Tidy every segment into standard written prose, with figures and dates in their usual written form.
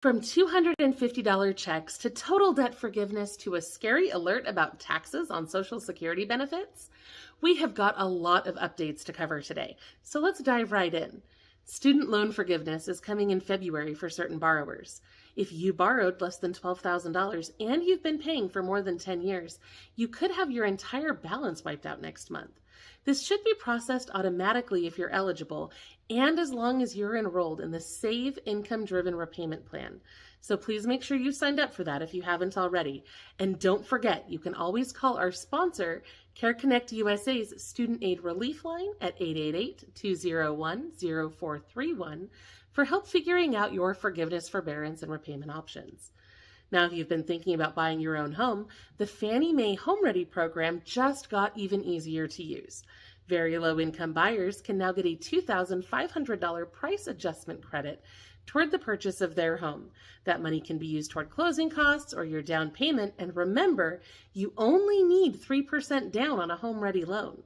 From $250 checks to total debt forgiveness to a scary alert about taxes on Social Security benefits, we have got a lot of updates to cover today. So let's dive right in. Student loan forgiveness is coming in February for certain borrowers. If you borrowed less than $12,000 and you've been paying for more than 10 years, you could have your entire balance wiped out next month. This should be processed automatically if you're eligible, and as long as you're enrolled in the Save Income-Driven Repayment Plan. So please make sure you signed up for that if you haven't already. And don't forget, you can always call our sponsor, CareConnect USA's Student Aid Relief Line at 888-201-0431 for help figuring out your forgiveness, forbearance, and repayment options. Now, if you've been thinking about buying your own home, the Fannie Mae HomeReady program just got even easier to use. Very low-income buyers can now get a $2,500 price adjustment credit toward the purchase of their home. That money can be used toward closing costs or your down payment, and remember, you only need 3% down on a HomeReady loan,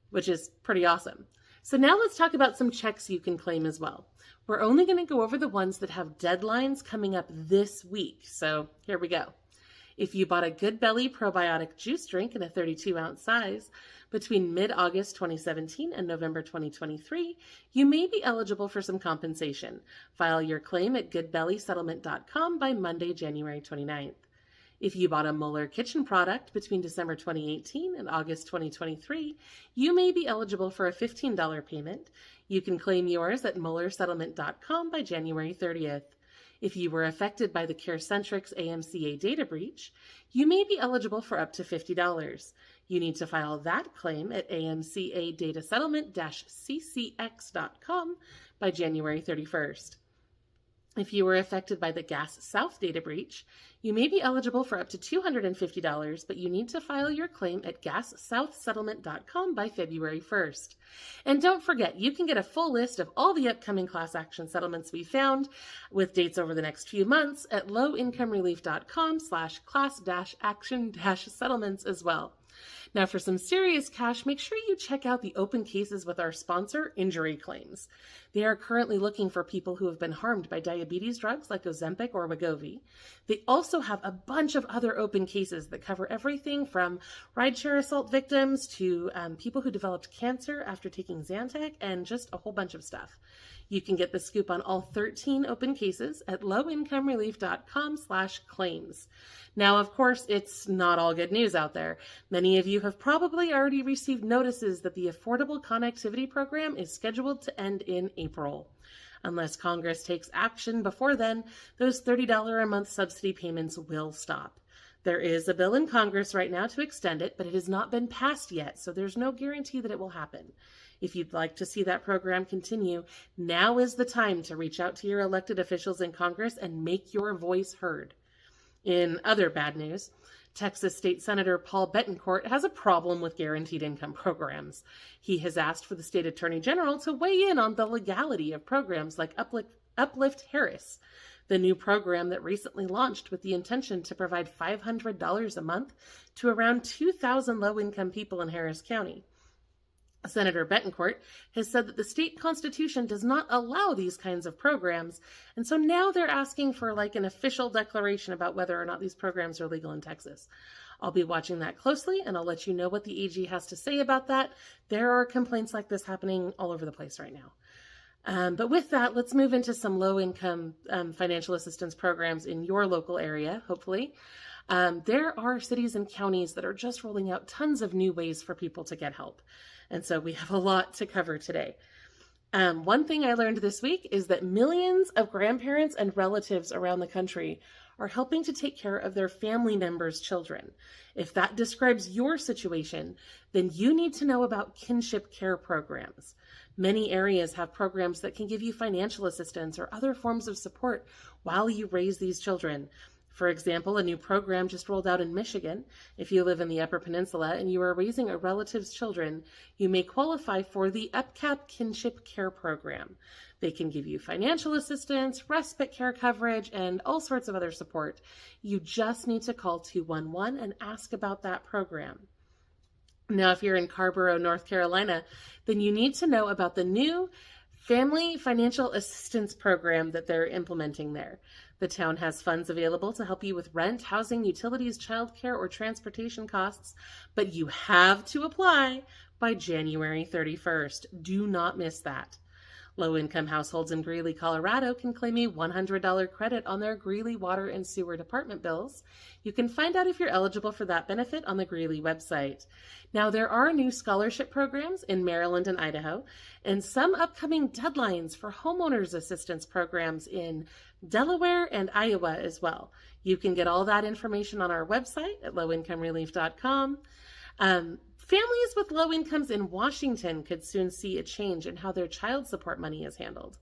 which is pretty awesome. So now let's talk about some checks you can claim as well. We're only going to go over the ones that have deadlines coming up this week, so here we go. If you bought a Good Belly probiotic juice drink in a 32-ounce size between mid-August 2017 and November 2023, you may be eligible for some compensation. File your claim at goodbellysettlement.com by Monday, January 29th. If you bought a Mueller kitchen product between December 2018 and August 2023, you may be eligible for a $15 payment. You can claim yours at MuellerSettlement.com by January 30th. If you were affected by the CareCentrix AMCA data breach, you may be eligible for up to $50. You need to file that claim at AMCA-datasettlement-ccx.com by January 31st. If you were affected by the Gas South data breach, you may be eligible for up to $250, but you need to file your claim at gassouthsettlement.com by February 1st. And don't forget, you can get a full list of all the upcoming class action settlements we found with dates over the next few months at lowincomerelief.com/class-action-settlements as well. Now, for some serious cash, make sure you check out the open cases with our sponsor, Injury Claims. They are currently looking for people who have been harmed by diabetes drugs like Ozempic or Wegovy. They also have a bunch of other open cases that cover everything from rideshare assault victims to people who developed cancer after taking Zantac and just a whole bunch of stuff. You can get the scoop on all 13 open cases at lowincomerelief.com/claims. Now, of course, it's not all good news out there. Many of you have probably already received notices that the Affordable Connectivity Program is scheduled to end in April. Unless Congress takes action before then, those $30 a month subsidy payments will stop. There is a bill in Congress right now to extend it, but it has not been passed yet, so there's no guarantee that it will happen. If you'd like to see that program continue, now is the time to reach out to your elected officials in Congress and make your voice heard. In other bad news, Texas State Senator Paul Bettencourt has a problem with guaranteed income programs. He has asked for the state attorney general to weigh in on the legality of programs like Uplift Harris, the new program that recently launched with the intention to provide $500 a month to around 2,000 low-income people in Harris County. Senator Bettencourt has said that the state constitution does not allow these kinds of programs, and so now they're asking for an official declaration about whether or not these programs are legal in Texas. I'll be watching that closely, and I'll let you know what the AG has to say about that. There are complaints like this happening all over the place right now. But with that, let's move into some low-income financial assistance programs in your local area, hopefully. There are cities and counties that are just rolling out tons of new ways for people to get help. And so we have a lot to cover today. One thing I learned this week is that millions of grandparents and relatives around the country are helping to take care of their family members' children. If that describes your situation, then you need to know about kinship care programs. Many areas have programs that can give you financial assistance or other forms of support while you raise these children. For example, a new program just rolled out in Michigan. If you live in the Upper Peninsula and you are raising a relative's children, you may qualify for the UPCAP Kinship Care Program. They can give you financial assistance, respite care coverage, and all sorts of other support. You just need to call 211 and ask about that program. Now, if you're in Carborough, North Carolina, then you need to know about the new Family Financial Assistance Program that they're implementing there. The town has funds available to help you with rent, housing, utilities, childcare, or transportation costs, but you have to apply by January 31st. Do not miss that. Low-income households in Greeley, Colorado can claim a $100 credit on their Greeley water and sewer department bills. You can find out if you're eligible for that benefit on the Greeley website. Now, there are new scholarship programs in Maryland and Idaho, and some upcoming deadlines for homeowners assistance programs in Delaware and Iowa as well. You can get all that information on our website at lowincomerelief.com. Families with low incomes in Washington could soon see a change in how their child support money is handled.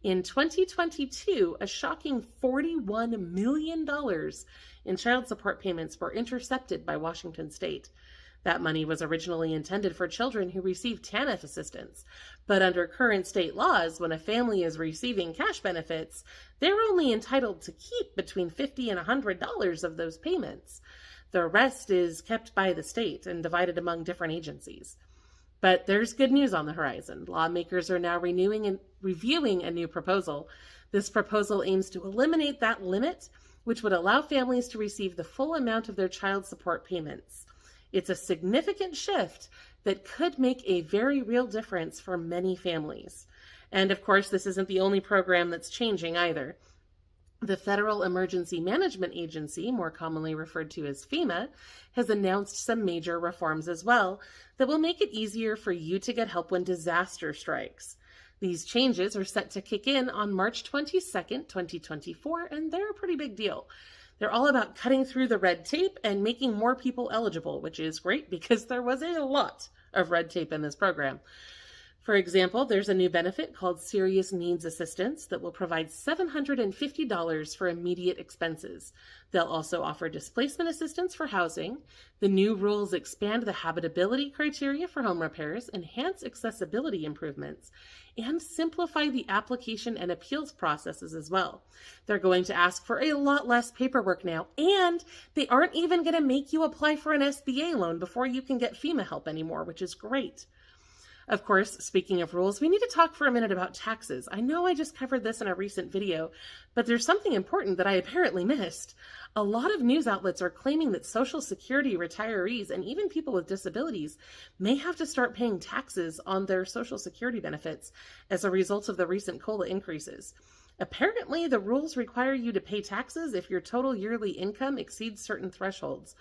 In 2022, a shocking $41 million in child support payments were intercepted by Washington state. That money was originally intended for children who receive TANF assistance, but under current state laws, when a family is receiving cash benefits, they're only entitled to keep between $50 and $100 of those payments. The rest is kept by the state and divided among different agencies. But there's good news on the horizon. Lawmakers are now reviewing a new proposal. This proposal aims to eliminate that limit, which would allow families to receive the full amount of their child support payments. It's a significant shift that could make a very real difference for many families. And of course, this isn't the only program that's changing either. The Federal Emergency Management Agency, more commonly referred to as FEMA, has announced some major reforms as well that will make it easier for you to get help when disaster strikes. These changes are set to kick in on March 22nd, 2024, and they're a pretty big deal. They're all about cutting through the red tape and making more people eligible, which is great because there was a lot of red tape in this program. For example, there's a new benefit called Serious Needs Assistance that will provide $750 for immediate expenses. They'll also offer displacement assistance for housing. The new rules expand the habitability criteria for home repairs, enhance accessibility improvements, and simplify the application and appeals processes as well. They're going to ask for a lot less paperwork now, and they aren't even going to make you apply for an SBA loan before you can get FEMA help anymore, which is great. Of course, speaking of rules, we need to talk for a minute about taxes. I know I just covered this in a recent video, but there's something important that I apparently missed. A lot of news outlets are claiming that Social Security retirees and even people with disabilities may have to start paying taxes on their Social Security benefits as a result of the recent COLA increases. Apparently, the rules require you to pay taxes if your total yearly income exceeds certain thresholds.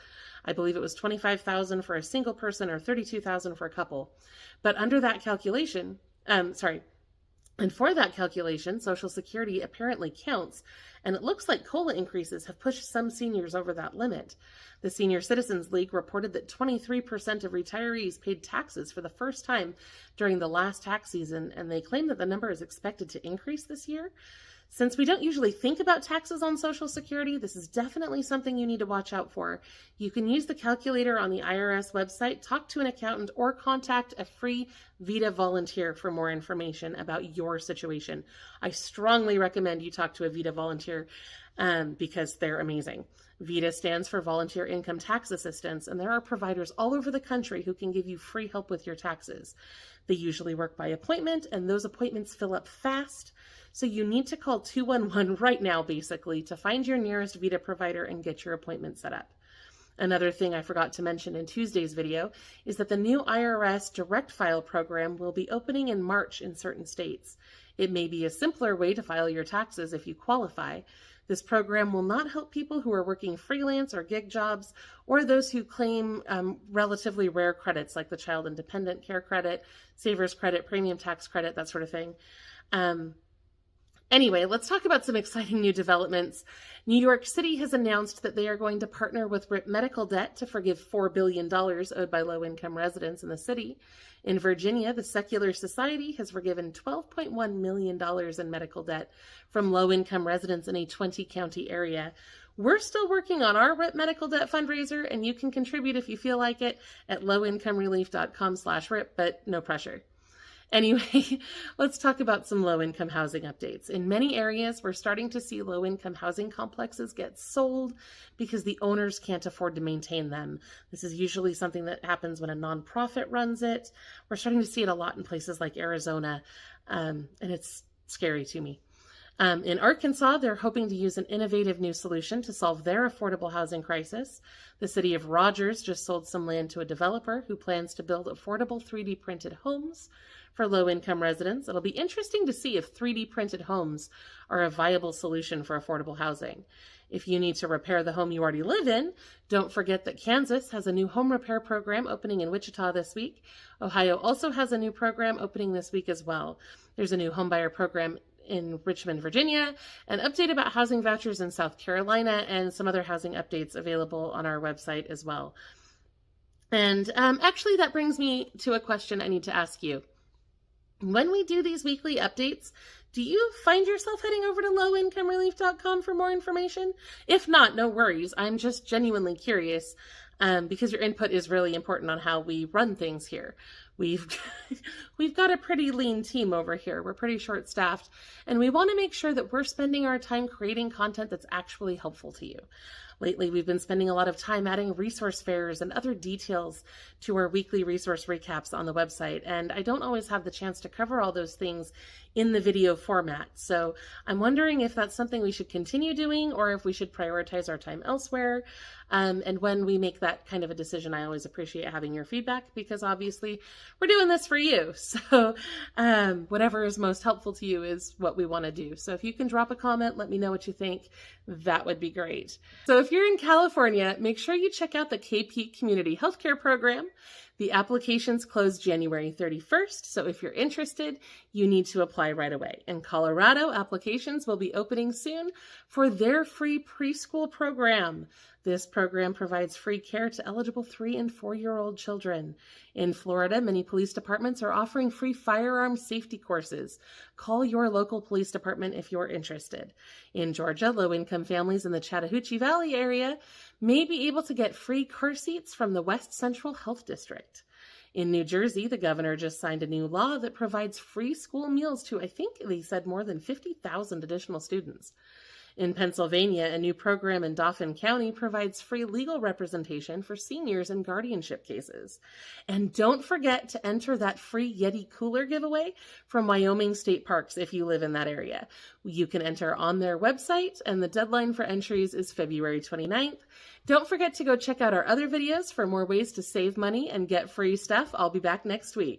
I believe it was $25,000 for a single person or $32,000 for a couple. But under that calculation, and for that calculation, Social Security apparently counts, and it looks like COLA increases have pushed some seniors over that limit. The Senior Citizens League reported that 23% of retirees paid taxes for the first time during the last tax season, and they claim that the number is expected to increase this year. Since we don't usually think about taxes on Social Security, this is definitely something you need to watch out for. You can use the calculator on the IRS website, talk to an accountant, or contact a free VITA volunteer for more information about your situation. I strongly recommend you talk to a VITA volunteer because they're amazing. VITA stands for Volunteer Income Tax Assistance, and there are providers all over the country who can give you free help with your taxes. They usually work by appointment, and those appointments fill up fast. So you need to call 211 right now, basically, to find your nearest VITA provider and get your appointment set up. Another thing I forgot to mention in Tuesday's video is that the new IRS Direct File program will be opening in March in certain states. It may be a simpler way to file your taxes if you qualify. This program will not help people who are working freelance or gig jobs or those who claim relatively rare credits like the Child and Dependent Care Credit, Savers Credit, Premium Tax Credit, that sort of thing. Anyway, let's talk about some exciting new developments. New York City has announced that they are going to partner with RIP Medical Debt to forgive $4 billion owed by low-income residents in the city. In Virginia, the Secular Society has forgiven $12.1 million in medical debt from low-income residents in a 20-county area. We're still working on our RIP Medical Debt fundraiser, and you can contribute if you feel like it at lowincomerelief.com/RIP, but no pressure. Anyway, let's talk about some low-income housing updates. In many areas, we're starting to see low-income housing complexes get sold because the owners can't afford to maintain them. This is usually something that happens when a nonprofit runs it. We're starting to see it a lot in places like Arizona, and it's scary to me. In Arkansas, they're hoping to use an innovative new solution to solve their affordable housing crisis. The city of Rogers just sold some land to a developer who plans to build affordable 3D printed homes for low-income residents. It'll be interesting to see if 3D printed homes are a viable solution for affordable housing. If you need to repair the home you already live in, don't forget that Kansas has a new home repair program opening in Wichita this week. Ohio also has a new program opening this week as well. There's a new homebuyer program in Richmond, Virginia, an update about housing vouchers in South Carolina, and some other housing updates available on our website as well. And actually, that brings me to a question I need to ask you. When we do these weekly updates, do you find yourself heading over to lowincomerelief.com for more information? If not, no worries. I'm just genuinely curious because your input is really important on how we run things here. We've got a pretty lean team over here. We're pretty short-staffed, and we want to make sure that we're spending our time creating content that's actually helpful to you. Lately, we've been spending a lot of time adding resource fairs and other details to our weekly resource recaps on the website, and I don't always have the chance to cover all those things in the video format. So I'm wondering if that's something we should continue doing or if we should prioritize our time elsewhere. And when we make that kind of a decision, I always appreciate having your feedback because obviously we're doing this for you. So whatever is most helpful to you is what we want to do. So if you can drop a comment, let me know what you think. That would be great. So if you're in California, make sure you check out the KP Community Healthcare Program. The applications close January 31st, so if you're interested, you need to apply right away. In Colorado, applications will be opening soon for their free preschool program. This program provides free care to eligible 3- and 4-year-old children. In Florida, many police departments are offering free firearm safety courses. Call your local police department if you're interested. In Georgia, low-income families in the Chattahoochee Valley area may be able to get free car seats from the West Central Health District. In New Jersey, the governor just signed a new law that provides free school meals to, I think they said, more than 50,000 additional students. In Pennsylvania, a new program in Dauphin County provides free legal representation for seniors in guardianship cases. And don't forget to enter that free Yeti cooler giveaway from Wyoming State Parks if you live in that area. You can enter on their website, and the deadline for entries is February 29th. Don't forget to go check out our other videos for more ways to save money and get free stuff. I'll be back next week.